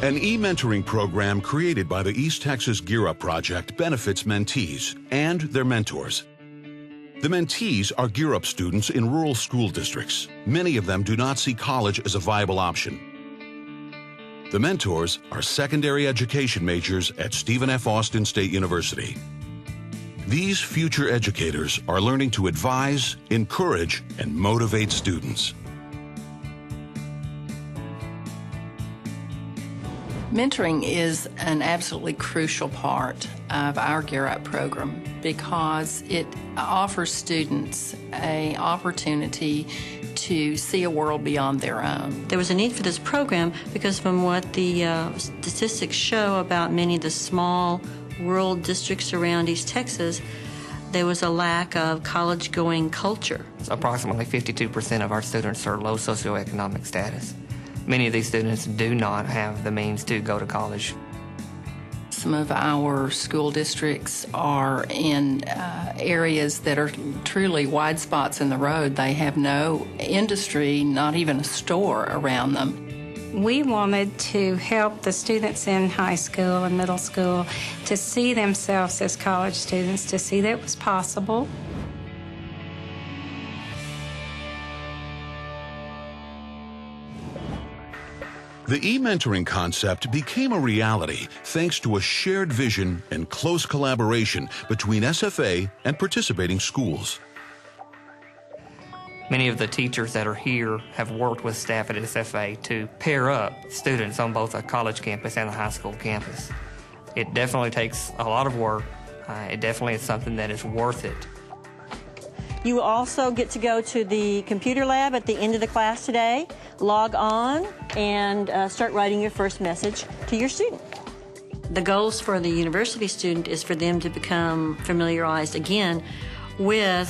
An e-mentoring program created by the East Texas Gear Up Project benefits mentees and their mentors. The mentees are Gear Up students in rural school districts. Many of them do not see college as a viable option. The mentors are secondary education majors at Stephen F. Austin State University. These future educators are learning to advise, encourage, and motivate students. Mentoring is an absolutely crucial part of our Gear Up program because it offers students an opportunity to see a world beyond their own. There was a need for this program because from what the statistics show about many of the small rural districts around East Texas, there was a lack of college-going culture. Approximately 52% of our students are low socioeconomic status. Many of these students do not have the means to go to college. Some of our school districts are in areas that are truly wide spots in the road. They have no industry, not even a store around them. We wanted to help the students in high school and middle school to see themselves as college students, to see that it was possible. The e-mentoring concept became a reality thanks to a shared vision and close collaboration between SFA and participating schools. Many of the teachers that are here have worked with staff at SFA to pair up students on both a college campus and a high school campus. It definitely takes a lot of work. It definitely is something that is worth it. You will also get to go to the computer lab at the end of the class today, log on, and start writing your first message to your student. The goals for the university student is for them to become familiarized again with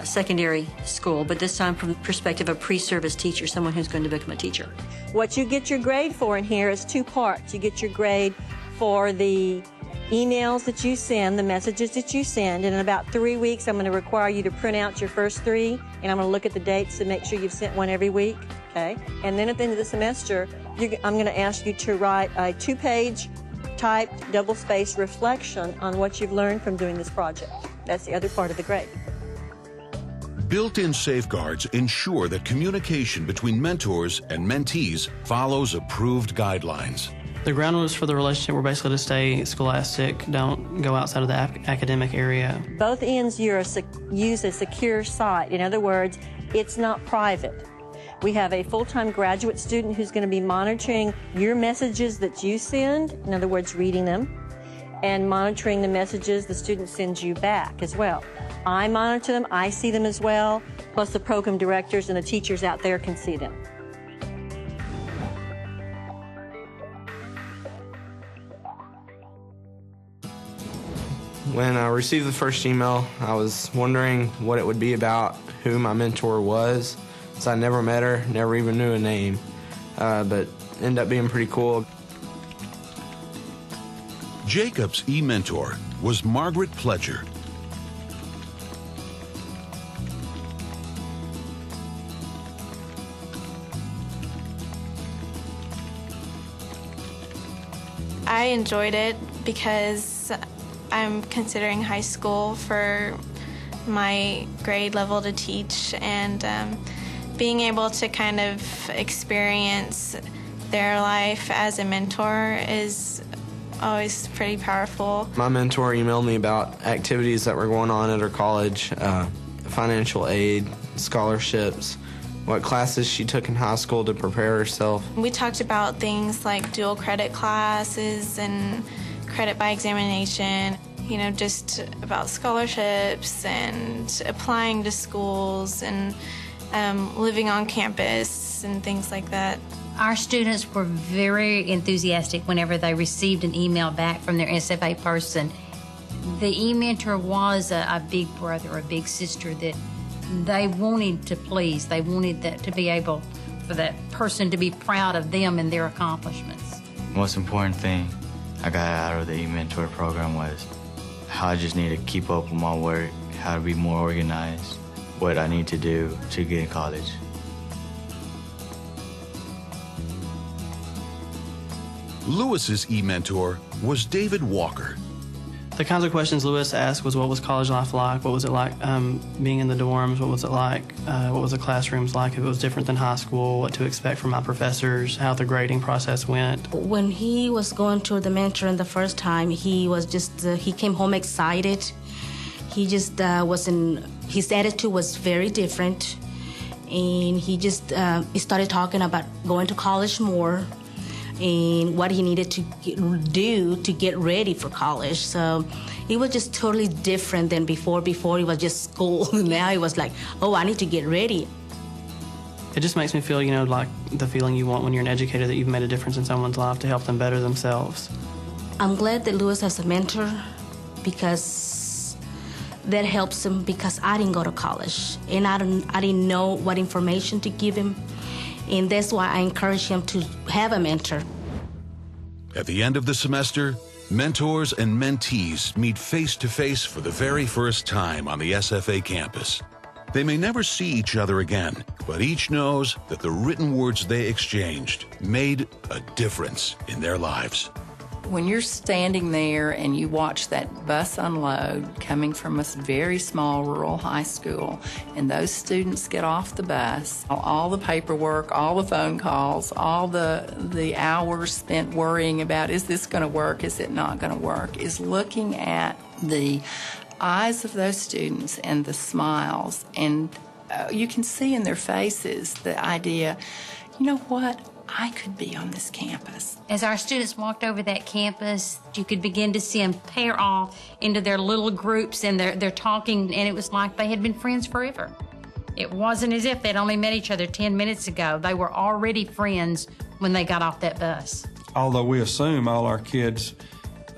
secondary school, but this time from the perspective of a pre-service teacher, someone who's going to become a teacher. What you get your grade for in here is two parts. You get your grade for the emails that you send, the messages that you send, and in about 3 weeks I'm going to require you to print out your first three, and I'm going to look at the dates to make sure you've sent one every week, okay? And then at the end of the semester, I'm going to ask you to write a 2-page typed double-spaced reflection on what you've learned from doing this project. That's the other part of the grade. Built-in safeguards ensure that communication between mentors and mentees follows approved guidelines. The ground rules for the relationship were basically to stay scholastic, don't go outside of the academic area. Both ends use a secure site. In other words, it's not private. We have a full-time graduate student who's going to be monitoring your messages that you send, in other words, reading them, and monitoring the messages the student sends you back as well. I monitor them, I see them as well, plus the program directors and the teachers out there can see them. When I received the first email, I was wondering what it would be about, who my mentor was, since I never met her, never even knew a name, but ended up being pretty cool. Jacob's e-mentor was Margaret Pledger. I enjoyed it because I'm considering high school for my grade level to teach, and being able to kind of experience their life as a mentor is always pretty powerful. My mentor emailed me about activities that were going on at her college, financial aid, scholarships, what classes she took in high school to prepare herself. We talked about things like dual credit classes and credit by examination, you know, just about scholarships and applying to schools and living on campus and things like that. Our students were very enthusiastic whenever they received an email back from their SFA person. The e-mentor was a big brother, a big sister that they wanted to please. They wanted that to be able for that person to be proud of them and their accomplishments. The most important thing I got out of the e-mentor program was how I just need to keep up with my work, how to be more organized, what I need to do to get in college. Lewis's e-mentor was David Walker. The kinds of questions Lewis asked was, what was college life like? What was it like being in the dorms? What was it like? What was the classrooms like? If it was different than high school, what to expect from my professors, how the grading process went. When he was going to the mentoring the first time, he was just, he came home excited. He just his attitude was very different. And he just he started talking about going to college more and what he needed to do to get ready for college. So it was just totally different than before. Before it was just school. Now it was like, oh, I need to get ready. It just makes me feel, like the feeling you want when you're an educator, that you've made a difference in someone's life to help them better themselves. I'm glad that Lewis has a mentor, because that helps him, because I didn't go to college and I didn't know what information to give him. And that's why I encourage him to have a mentor. At the end of the semester, mentors and mentees meet face-to-face for the very first time on the SFA campus. They may never see each other again, but each knows that the written words they exchanged made a difference in their lives. When you're standing there and you watch that bus unload coming from a very small rural high school, and those students get off the bus, all the paperwork, all the phone calls, all the hours spent worrying about, is this going to work, is it not going to work, is looking at the eyes of those students and the smiles, and you can see in their faces the idea, you know what, I could be on this campus. As our students walked over that campus, you could begin to see them pair off into their little groups, and they're talking, and it was like they had been friends forever. It wasn't as if they'd only met each other 10 minutes ago. They were already friends when they got off that bus. Although we assume all our kids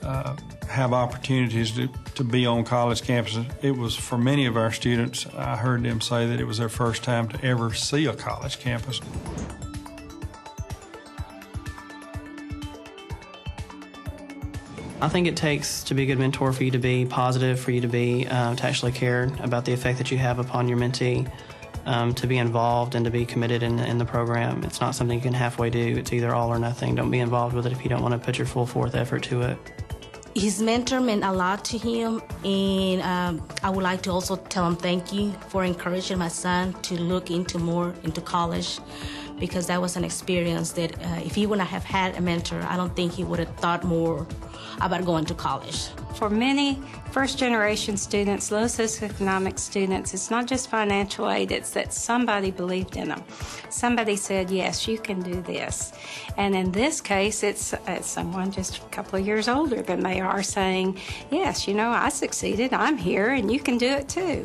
have opportunities to be on college campuses, it was, for many of our students, I heard them say that it was their first time to ever see a college campus. I think it takes, to be a good mentor, for you to be positive, for you to be to actually care about the effect that you have upon your mentee, to be involved and to be committed in the program. It's not something you can halfway do. It's either all or nothing. Don't be involved with it if you don't want to put your full forth effort to it. His mentor meant a lot to him, and I would like to also tell him thank you for encouraging my son to look more into college, because that was an experience that if he wouldn't have had a mentor, I don't think he would have thought more about going to college. For many first-generation students, low socioeconomic students, it's not just financial aid, it's that somebody believed in them. Somebody said, yes, you can do this. And in this case, it's someone just a couple of years older than they are saying, yes, I succeeded, I'm here, and you can do it too.